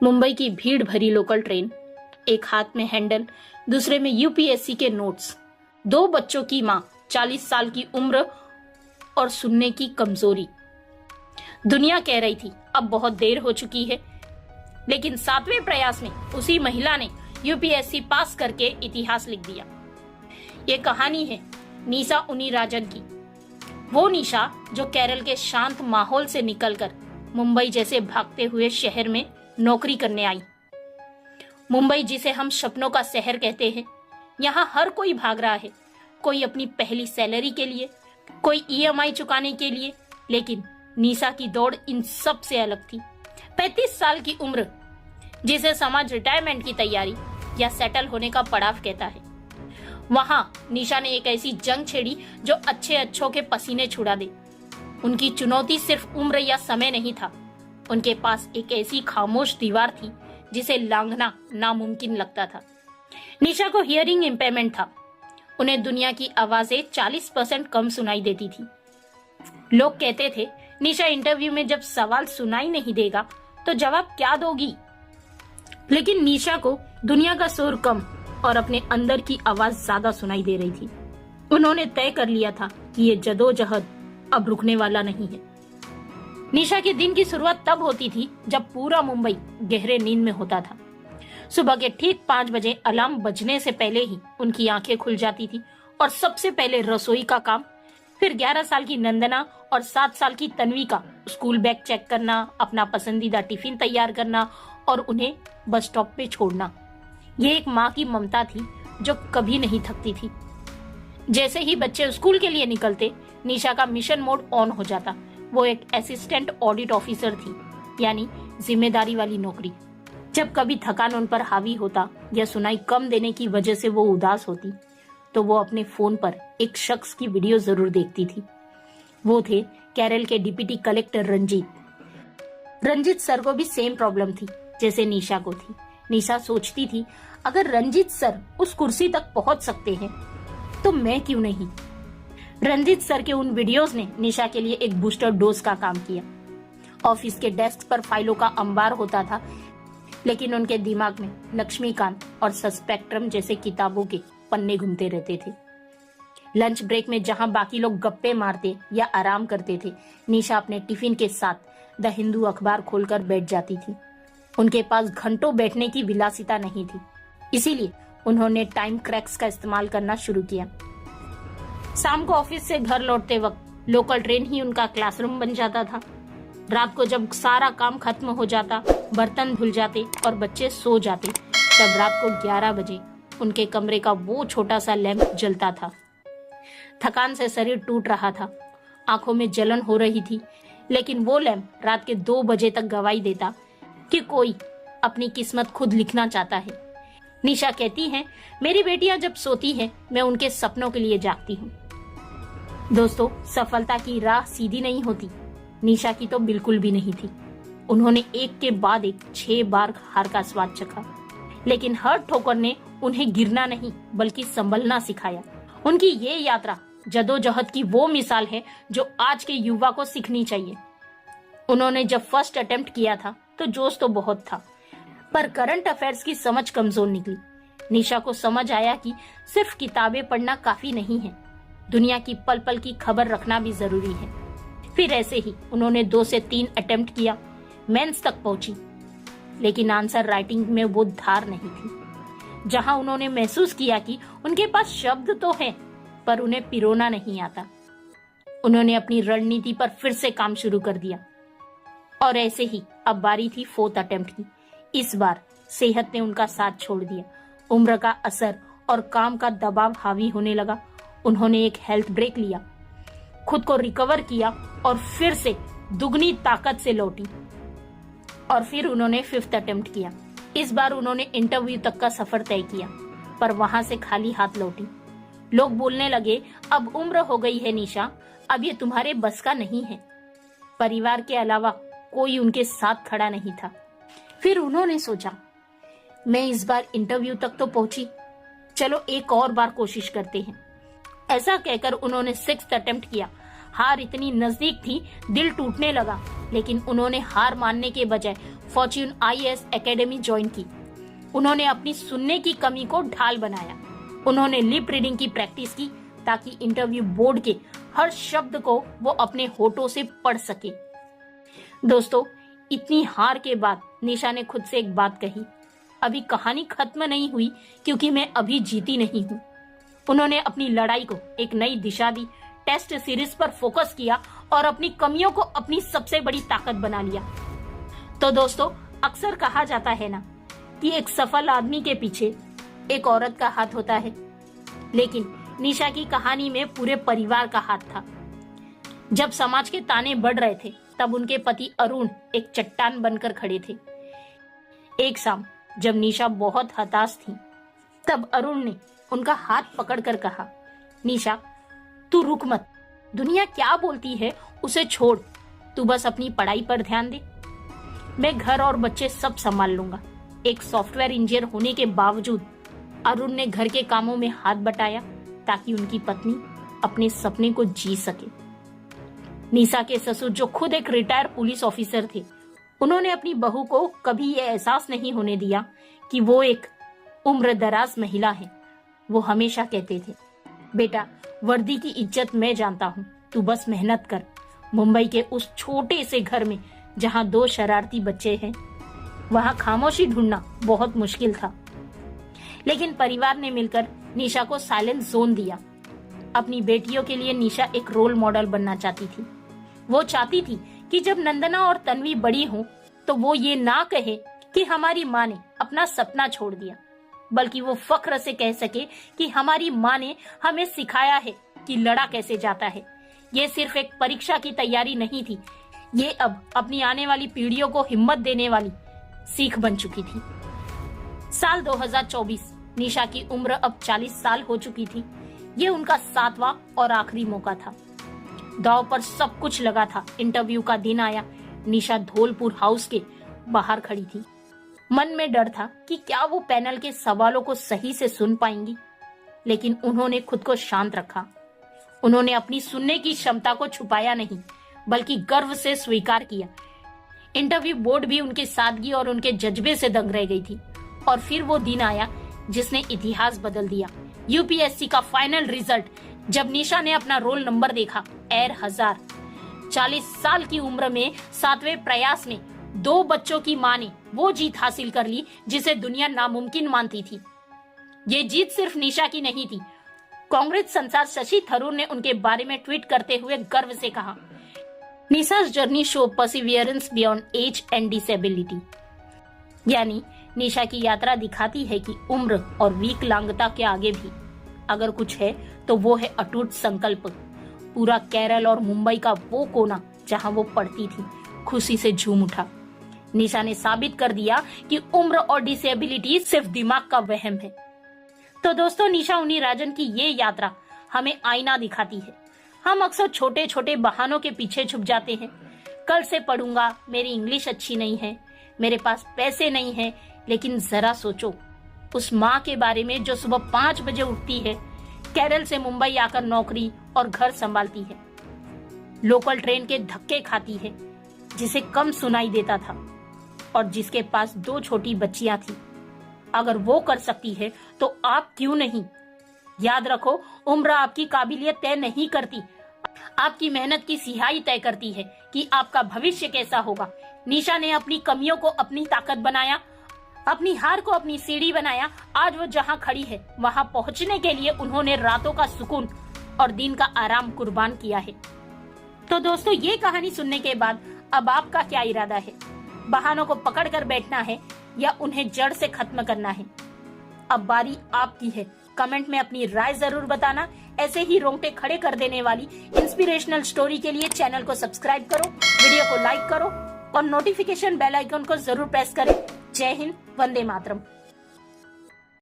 मुंबई की भीड़ भरी लोकल ट्रेन, एक हाथ में हैंडल, दूसरे में यूपीएससी के नोट्स, दो बच्चों की मां, 40 साल की उम्र और सुनने की कमजोरी। दुनिया कह रही थी अब बहुत देर हो चुकी है, लेकिन 7वें प्रयास में उसी महिला ने यूपीएससी पास करके इतिहास लिख दिया। ये कहानी है निशा उनिराजन की, वो निशा जो केरल के शांत माहौल से निकलकर मुंबई जैसे भागते हुए शहर में नौकरी करने आई। मुंबई जिसे हम सपनों का शहर कहते हैं, यहाँ हर कोई भाग रहा है, कोई अपनी पहली सैलरी के लिए, कोई ईएमआई चुकाने के लिए, लेकिन निशा की दौड़ इन सब से अलग थी। 35 साल की उम्र, जिसे समाज रिटायरमेंट की तैयारी या सेटल होने का पड़ाव कहता है, वहां निशा ने एक ऐसी जंग छेड़ी जो अच्छों के पसीने छुड़ा दे। उनकी चुनौती सिर्फ उम्र या समय नहीं था, उनके पास एक ऐसी खामोश दीवार थी जिसे लांघना नामुमकिन लगता था। निशा को हियरिंग इम्पेयरमेंट था, उन्हें दुनिया की आवाजें 40% कम सुनाई देती थी। लोग कहते थे निशा इंटरव्यू में जब सवाल सुनाई नहीं देगा तो जवाब क्या दोगी, लेकिन निशा को दुनिया का शोर कम और अपने अंदर की आवाज ज्यादा सुनाई दे रही थी। उन्होंने तय कर लिया था कि ये जदोजहद अब रुकने वाला नहीं है। निशा के दिन की शुरुआत तब होती थी जब पूरा मुंबई गहरे नींद में होता था। सुबह के ठीक 5 बजे अलार्म बजने से पहले ही उनकी आंखें खुल जाती थी और सबसे पहले रसोई का काम, फिर 11 साल की नंदना और 7 साल की तन्वी का स्कूल बैग चेक करना, अपना पसंदीदा टिफिन तैयार करना और उन्हें बस स्टॉप पे छोड़ना। ये एक माँ की ममता थी जो कभी नहीं थकती थी। जैसे ही बच्चे स्कूल के लिए निकलते, निशा का मिशन मोड ऑन हो जाता। वो एक असिस्टेंट ऑडिट ऑफिसर थी, यानी जिम्मेदारी वाली नौकरी। जब कभी थकान उन पर हावी होता या सुनाई कम देने की वजह से वो उदास होती, तो वो अपने फोन पर एक शख्स की वीडियो जरूर देखती थी। वो थे केरल के deputy collector Ranjit. Ranjit sir को भी सेम प्रॉब्लम थी जैसे निशा को थी। निशा सोचती थी अगर रंजीत सर उस कुर्सी तक पहुंच सकते हैं तो मैं क्यों नहीं। रंजीत सर के उन वीडियोस ने निशा के लिए एक बूस्टर डोज का काम किया। ऑफिस के डेस्क पर फाइलों का अंबार होता था, लेकिन उनके दिमाग में लक्ष्मीकांत और सस्पेक्ट्रम जैसे किताबों के पन्ने घूमते रहते थे। लंच ब्रेक में जहां बाकी लोग गप्पे मारते या आराम करते थे, निशा अपने टिफिन के साथ द हिंदू अखबार खोलकर बैठ जाती थी। उनके पास घंटों बैठने की विलासिता नहीं थी, इसीलिए उन्होंने टाइम क्रैक्स का इस्तेमाल करना शुरू किया। शाम को ऑफिस से घर लौटते वक्त लोकल ट्रेन ही उनका क्लासरूम बन जाता था। रात को जब सारा काम खत्म हो जाता, बर्तन धुल जाते और बच्चे सो जाते, तब रात को 11 बजे उनके कमरे का वो छोटा सा लैंप जलता था। थकान से शरीर टूट रहा था, आंखों में जलन हो रही थी, लेकिन वो लैंप रात के 2 बजे तक गवाही देता कि कोई अपनी किस्मत खुद लिखना चाहता है। निशा कहती है, मेरी बेटियां जब सोती है मैं उनके सपनों के लिए जागती हूँ। दोस्तों, सफलता की राह सीधी नहीं होती। निशा की तो बिल्कुल भी नहीं थी। उन्होंने एक के बाद एक 6 बार हार का स्वाद चखा, लेकिन हर ठोकर ने उन्हें गिरना नहीं बल्कि संभलना सिखाया। उनकी ये यात्रा जदोजहद की वो मिसाल है जो आज के युवा को सीखनी चाहिए। उन्होंने जब फर्स्ट अटेम्प्ट किया था तो जोश तो बहुत था, पर करंट अफेयर्स की समझ कमजोर निकली। निशा को समझ आया कि सिर्फ किताबें पढ़ना काफी नहीं है, दुनिया की पल पल की खबर रखना भी जरूरी है। फिर ऐसे ही उन्होंने 2 से 3 अटेम्प्ट किया, मेंस तक पहुंची, लेकिन आंसर राइटिंग में वो धार नहीं थी। जहां उन्होंने महसूस किया कि उनके पास शब्द तो है पर उन्हें पिरोना नहीं आता, उन्होंने अपनी रणनीति पर फिर से काम शुरू कर दिया। और ऐसे ही अब बारी थी 4th अटेम्प्ट की। इस बार सेहत ने उनका साथ छोड़ दिया। उम्र का असर और काम का दबाव हावी होने लगा। उन्होंने एक हेल्थ ब्रेक लिया, खुद को रिकवर किया और फिर से दुगनी ताकत से लौटी। और फिर उन्होंने 5th अटेम्प्ट किया। इस बार उन्होंने इंटरव्यू तक का सफर तय किया, पर वहां से खाली हाथ लौटी। लोग बोलने लगे, अब उम्र हो गई है निशा, अब ये तुम्हारे बस का नहीं है। परिवार के अलावा कोई उनके साथ खड़ा नहीं था। फिर उन्होंने सोचा, मैं इस बार इंटरव्यू तक तो पहुंची, चलो एक और बार कोशिश करते हैं। ऐसा कहकर उन्होंने 6th अटेम्प्ट किया। हार इतनी नजदीक थी, दिल टूटने लगा, लेकिन उन्होंने हार मानने के बजाय फॉर्च्यून IAS एकेडमी ज्वाइन की। उन्होंने अपनी सुनने की कमी को ढाल बनाया। उन्होंने लिप रीडिंग की प्रैक्टिस की ताकि इंटरव्यू बोर्ड के हर शब्द को वो अपने होठों से पढ़ सके। दोस्तों, इतनी हार के बाद निशा ने खुद से एक बात कही, अभी कहानी खत्म नहीं हुई क्योंकि मैं अभी जीती नहीं हूँ। उन्होंने अपनी लड़ाई को एक नई दिशा दी, टेस्ट सीरीज पर फोकस किया और अपनी कमियों को अपनी सबसे बड़ी ताकत बना लिया। तो दोस्तों, अक्सर कहा जाता है ना कि एक सफल आदमी के पीछे एक औरत का हाथ होता है, लेकिन निशा की कहानी में पूरे परिवार का हाथ था। जब समाज के ताने बढ़ रहे थे, तब उनके पति अरुण एक चट्टान बनकर खड़े थे। एक शाम जब निशा बहुत हताश थी, तब अरुण ने उनका हाथ पकड़कर कहा, निशा, तू रुक मत, दुनिया क्या बोलती है उसे छोड़, तू बस अपनी पढ़ाई पर ध्यान दे, मैं घर और बच्चे सब संभाल लूंगा। एक सॉफ्टवेयर इंजीनियर होने के बावजूद अरुण ने घर के कामों में हाथ बटाया ताकि उनकी पत्नी अपने सपने को जी सके। निशा के ससुर, जो खुद एक रिटायर पुलिस ऑफिसर थे, उन्होंने अपनी बहू को कभी ये एहसास नहीं होने दिया कि वो एक उम्र दराज महिला है। वो हमेशा कहते थे, बेटा, वर्दी की इज्जत मैं जानता हूँ, तू बस मेहनत कर। मुंबई के उस छोटे से घर में जहाँ 2 शरारती बच्चे हैं, वहाँ खामोशी ढूंढना बहुत मुश्किल था, लेकिन परिवार ने मिलकर निशा को साइलेंस जोन दिया। अपनी बेटियों के लिए निशा एक रोल मॉडल बनना चाहती थी। वो चाहती थी कि जब नंदना और तन्वी बड़ी हों तो वो ये ना कहे कि हमारी माँ ने अपना सपना छोड़ दिया, बल्कि वो फख्र से कह सके कि हमारी माँ ने हमें सिखाया है कि लड़ा कैसे जाता है। ये सिर्फ एक परीक्षा की तैयारी नहीं थी, ये अब अपनी आने वाली पीढ़ियों को हिम्मत देने वाली सीख बन चुकी थी। साल 2024, निशा की उम्र अब 40 साल हो चुकी थी। ये उनका 7वां और आखिरी मौका था। दांव पर सब कुछ लगा था। इंटरव्यू का दिन आया। निशा धौलपुर हाउस के बाहर खड़ी थी। मन में डर था कि क्या वो पैनल के सवालों को सही से सुन पाएंगी, लेकिन उन्होंने खुद को शांत रखा। उन्होंने अपनी सुनने की क्षमता को छुपाया नहीं, बल्कि गर्व से स्वीकार किया। इंटरव्यू बोर्ड भी उनके सादगी और उनके जज्बे से दंग रह गई थी। और फिर वो दिन आया जिसने इतिहास बदल दिया। यूपीएससी का फाइनल रिजल्ट। जब निशा ने अपना रोल नंबर देखा, एयर 1000, 40 साल की उम्र में 7वें प्रयास में 2 बच्चों की मां ने वो जीत हासिल कर ली जिसे दुनिया नामुमकिन मानती थी। ये जीत सिर्फ निशा की नहीं थी। कांग्रेस संसार शशि थरूर ने उनके बारे में ट्वीट करते हुए गर्व से कहा, Nisha's journey show perseverance beyond age and disability. यानी निशा की यात्रा दिखाती है कि उम्र और विकलांगता के आगे भी अगर कुछ है तो वो है अटूट संकल्प। पूरा केरल और मुंबई का वो कोना जहां वो पढ़ती थी खुशी से झूम उठा। निशा ने साबित कर दिया कि उम्र और डिसेबिलिटी सिर्फ दिमाग का वहम है। तो दोस्तों, निशा उन्नीराजन की ये यात्रा हमें आईना दिखाती है। हम अक्सर छोटे छोटे बहानों के पीछे छुप जाते हैं। कल से पढ़ूंगा, मेरी इंग्लिश अच्छी नहीं है, मेरे पास पैसे नहीं है। लेकिन जरा सोचो उस माँ के बारे में जो सुबह 5 बजे उठती है, केरल से मुंबई आकर नौकरी और घर संभालती है, लोकल ट्रेन के धक्के खाती है, जिसे कम सुनाई देता था और जिसके पास 2 छोटी बच्चियां थी। अगर वो कर सकती है तो आप क्यों नहीं? याद रखो, उम्र आपकी काबिलियत तय नहीं करती, आपकी मेहनत की सिहाई तय करती है कि आपका भविष्य कैसा होगा। निशा ने अपनी कमियों को अपनी ताकत बनाया, अपनी हार को अपनी सीढ़ी बनाया। आज वो जहाँ खड़ी है वहाँ पहुँचने के लिए उन्होंने रातों का सुकून और दिन का आराम कुर्बान किया है। तो दोस्तों, ये कहानी सुनने के बाद अब आपका क्या इरादा है? बहानों को पकड़ कर बैठना है या उन्हें जड़ से खत्म करना है? अब बारी आपकी है। कमेंट में अपनी राय जरूर बताना। ऐसे ही रोंगटे खड़े कर देने वाली इंस्पिरेशनल स्टोरी के लिए चैनल को सब्सक्राइब करो, वीडियो को लाइक करो और नोटिफिकेशन बेल आइकन को जरूर प्रेस करें। जय हिंद, वंदे मातरम।